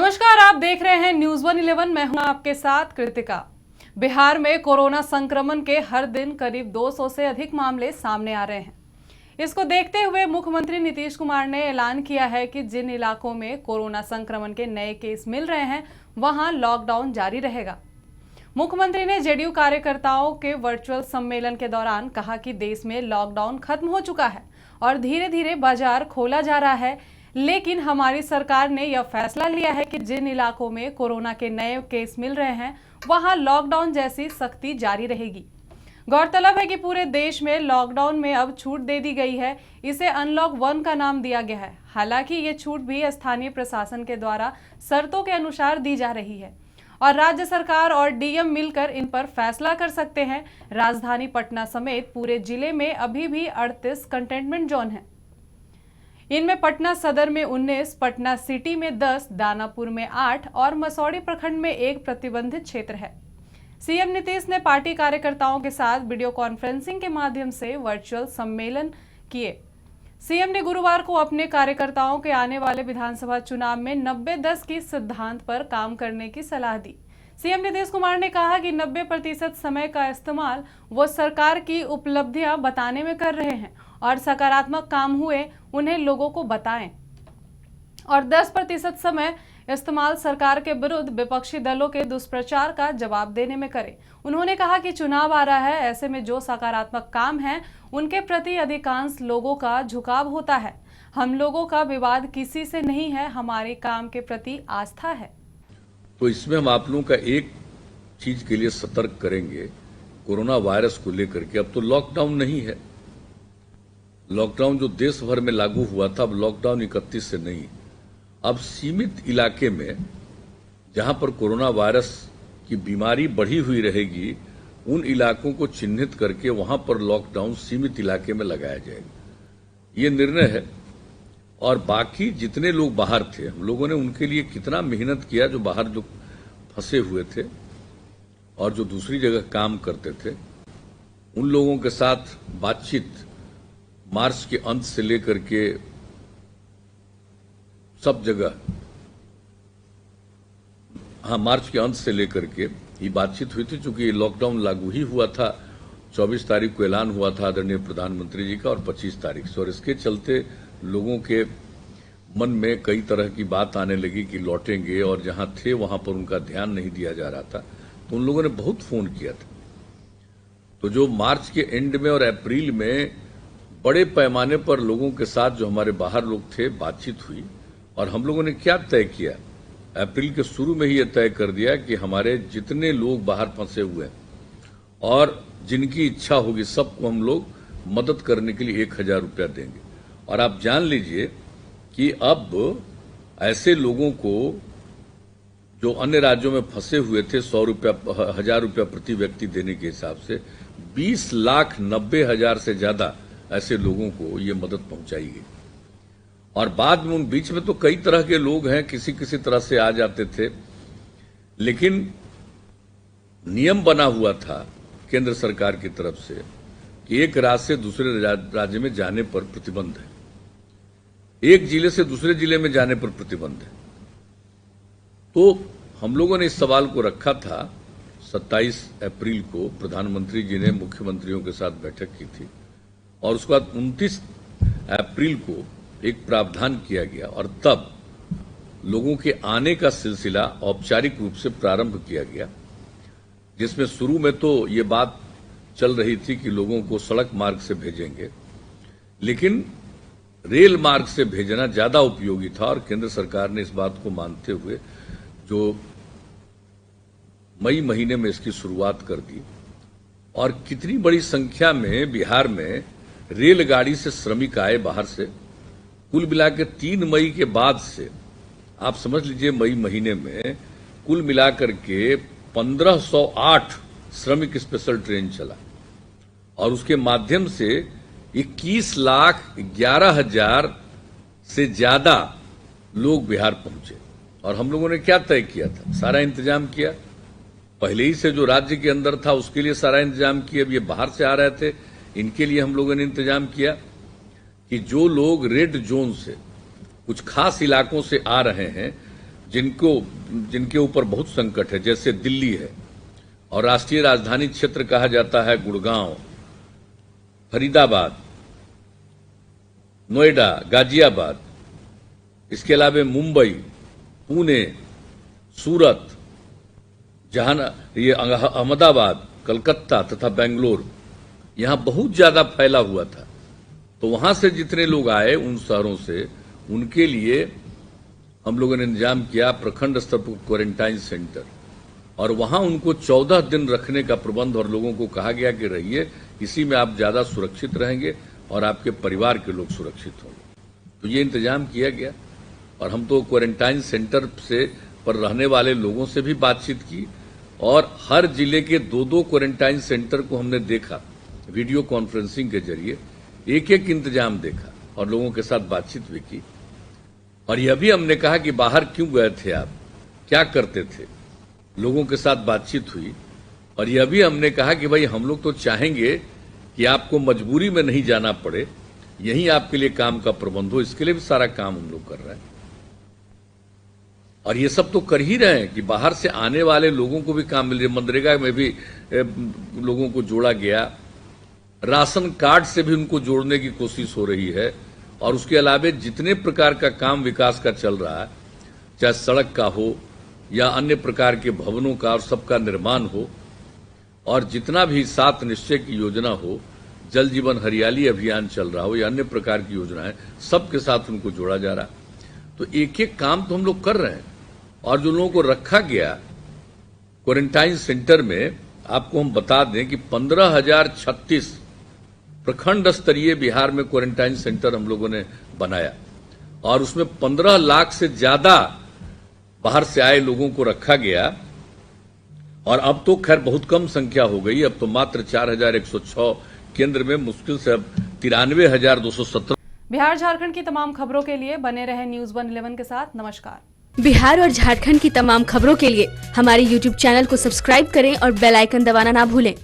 नमस्कार, आप देख रहे हैं न्यूज 111। मैं हूं आपके साथ कृतिका। बिहार में कोरोना संक्रमण के हर दिन करीब 200 से अधिक मामले सामने आ रहे हैं। इसको देखते हुए मुख्यमंत्री नीतीश कुमार ने ऐलान किया है कि जिन इलाकों में कोरोना संक्रमण के नए केस मिल रहे हैं वहां लॉकडाउन जारी रहेगा। मुख्यमंत्री ने जेडीयू कार्यकर्ताओं के वर्चुअल सम्मेलन के दौरान कहा कि देश में लॉकडाउन खत्म हो चुका है और धीरे धीरे बाजार खोला जा रहा है, लेकिन हमारी सरकार ने यह फैसला लिया है कि जिन इलाकों में कोरोना के नए केस मिल रहे हैं वहां लॉकडाउन जैसी सख्ती जारी रहेगी। गौरतलब है कि पूरे देश में लॉकडाउन में अब छूट दे दी गई है। इसे अनलॉक 1 का नाम दिया गया है। हालांकि ये छूट भी स्थानीय प्रशासन के द्वारा शर्तों के अनुसार दी जा रही है और राज्य सरकार और डीएम मिलकर इन पर फैसला कर सकते हैं। राजधानी पटना समेत पूरे जिले में अभी भी 38 कंटेनमेंट जोन हैं। इनमें पटना सदर में 19, पटना सिटी में 10, दानापुर में 8 और मसौढ़ी प्रखंड में 1 प्रतिबंधित क्षेत्र है। सीएम नीतीश ने पार्टी कार्यकर्ताओं के साथ वीडियो कॉन्फ्रेंसिंग के माध्यम से वर्चुअल सम्मेलन किए। सीएम ने गुरुवार को अपने कार्यकर्ताओं के आने वाले विधानसभा चुनाव में 90-10 की सिद्धांत पर काम करने की सलाह दी। सीएम नीतीश कुमार ने कहा कि 90% समय का इस्तेमाल वो सरकार की उपलब्धियां बताने में कर रहे हैं और सकारात्मक काम हुए उन्हें लोगों को बताएं, और 10% समय इस्तेमाल सरकार के विरुद्ध विपक्षी दलों के दुष्प्रचार का जवाब देने में करें। उन्होंने कहा कि चुनाव आ रहा है, ऐसे में जो सकारात्मक काम है उनके प्रति अधिकांश लोगों का झुकाव होता है। हम लोगों का विवाद किसी से नहीं है, हमारे काम के प्रति आस्था है। तो इसमें हम आप लोगों का एक चीज के लिए सतर्क करेंगे, कोरोना वायरस को लेकर के। अब तो लॉकडाउन नहीं है। लॉकडाउन जो देश भर में लागू हुआ था, अब लॉकडाउन 31 से नहीं, अब सीमित इलाके में जहां पर कोरोना वायरस की बीमारी बढ़ी हुई रहेगी उन इलाकों को चिन्हित करके वहां पर लॉकडाउन सीमित इलाके में लगाया जाएगा। ये निर्णय है। और बाकी जितने लोग बाहर थे, हम लोगों ने उनके लिए कितना मेहनत किया, जो बाहर जो फंसे हुए थे और जो दूसरी जगह काम करते थे, उन लोगों के साथ बातचीत मार्च के अंत से लेकर के सब जगह, मार्च के अंत से लेकर के ये बातचीत हुई थी। चूंकि लॉकडाउन लागू ही हुआ था, 24 तारीख को ऐलान हुआ था आदरणीय प्रधानमंत्री जी का और 25 तारीख से, और इसके चलते लोगों के मन में कई तरह की बात आने लगी कि लौटेंगे, और जहां थे वहां पर उनका ध्यान नहीं दिया जा रहा था। तो उन लोगों ने बहुत फोन किया था। तो जो मार्च के एंड में और अप्रैल में बड़े पैमाने पर लोगों के साथ जो हमारे बाहर लोग थे बातचीत हुई, और हम लोगों ने क्या तय किया, अप्रैल के शुरू में ही यह तय कर दिया कि हमारे जितने लोग बाहर फंसे हुए हैं और जिनकी इच्छा होगी सबको हम लोग मदद करने के लिए 1000 रुपया देंगे। और आप जान लीजिए कि अब ऐसे लोगों को जो अन्य राज्यों में फंसे हुए थे 100 रुपया 1000 रुपया प्रति व्यक्ति देने के हिसाब से 20,90,000 से ज्यादा ऐसे लोगों को ये मदद पहुंचाई गई। और बाद में उन बीच में तो कई तरह के लोग हैं, किसी किसी तरह से आ जाते थे, लेकिन नियम बना हुआ था केंद्र सरकार की तरफ से कि एक राज्य से दूसरे राज्य में जाने पर प्रतिबंध है, एक जिले से दूसरे जिले में जाने पर प्रतिबंध है। तो हम लोगों ने इस सवाल को रखा था। 27 अप्रैल को प्रधानमंत्री जी ने मुख्यमंत्रियों के साथ बैठक की थी, और उसके बाद 29 अप्रैल को एक प्रावधान किया गया, और तब लोगों के आने का सिलसिला औपचारिक रूप से प्रारंभ किया गया, जिसमें शुरू में तो ये बात चल रही थी कि लोगों को सड़क मार्ग से भेजेंगे, लेकिन रेल मार्ग से भेजना ज्यादा उपयोगी था। और केंद्र सरकार ने इस बात को मानते हुए जो मई महीने में इसकी शुरुआत कर दी, और कितनी बड़ी संख्या में बिहार में रेलगाड़ी से श्रमिक आए बाहर से। कुल मिला के 3 मई के बाद से आप समझ लीजिए मई महीने में कुल मिलाकर के 1508 श्रमिक स्पेशल ट्रेन चला, और उसके माध्यम से 21,11,000 से ज्यादा लोग बिहार पहुंचे। और हम लोगों ने क्या तय किया था, सारा इंतजाम किया, पहले ही से जो राज्य के अंदर था उसके लिए सारा इंतजाम किया। अब ये बाहर से आ रहे थे, इनके लिए हम लोगों ने इंतजाम किया कि जो लोग रेड जोन से कुछ खास इलाकों से आ रहे हैं जिनके ऊपर बहुत संकट है, जैसे दिल्ली है और राष्ट्रीय राजधानी क्षेत्र कहा जाता है गुड़गांव, फरीदाबाद, नोएडा, गाजियाबाद, इसके अलावा मुंबई, पुणे, सूरत, ये अहमदाबाद, कलकत्ता तथा बेंगलोर, यहां बहुत ज्यादा फैला हुआ था। तो वहां से जितने लोग आए उन शहरों से, उनके लिए हम लोगों ने इंतजाम किया प्रखंड स्तर पर क्वारंटाइन सेंटर, और वहां उनको 14 दिन रखने का प्रबंध, और लोगों को कहा गया कि रहिए, इसी में आप ज्यादा सुरक्षित रहेंगे और आपके परिवार के लोग सुरक्षित होंगे। तो ये इंतजाम किया गया, और हम तो क्वारंटाइन सेंटर से पर रहने वाले लोगों से भी बातचीत की, और हर जिले के 2-2 क्वारंटाइन सेंटर को हमने देखा, वीडियो कॉन्फ्रेंसिंग के जरिए एक एक इंतजाम देखा और लोगों के साथ बातचीत भी की। और यह भी हमने कहा कि बाहर क्यों गए थे आप, क्या करते थे, लोगों के साथ बातचीत हुई। और यह भी हमने कहा कि भाई हम लोग तो चाहेंगे कि आपको मजबूरी में नहीं जाना पड़े, यहीं आपके लिए काम का प्रबंध हो, इसके लिए भी सारा काम हम लोग कर रहे हैं। और ये सब तो कर ही रहे हैं कि बाहर से आने वाले लोगों को भी काम मिल रहा है। मनरेगा में भी लोगों को जोड़ा गया, राशन कार्ड से भी उनको जोड़ने की कोशिश हो रही है, और उसके अलावा जितने प्रकार का काम विकास का चल रहा है, चाहे सड़क का हो या अन्य प्रकार के भवनों का और सबका निर्माण हो, और जितना भी 7 निश्चय की योजना हो, जल जीवन हरियाली अभियान चल रहा हो या अन्य प्रकार की योजनाएं, सबके साथ उनको जोड़ा जा रहा है। तो एक एक काम तो हम लोग कर रहे हैं। और जो लोगों को रखा गया क्वारंटाइन सेंटर में, आपको हम बता दें कि 15,036 प्रखंड स्तरीय बिहार में क्वारंटाइन सेंटर हम लोगों ने बनाया, और उसमें 15 लाख से ज्यादा बाहर से आए लोगों को रखा गया। और अब तो खैर बहुत कम संख्या हो गई, अब तो मात्र 4,106 केंद्र में मुश्किल से अब 93,217। बिहार झारखंड की तमाम खबरों के लिए बने रहे न्यूज़ 111 के साथ। नमस्कार। बिहार और झारखंड की तमाम खबरों के लिए हमारे YouTube चैनल को सब्सक्राइब करें और बेल आइकन दबाना ना भूलें।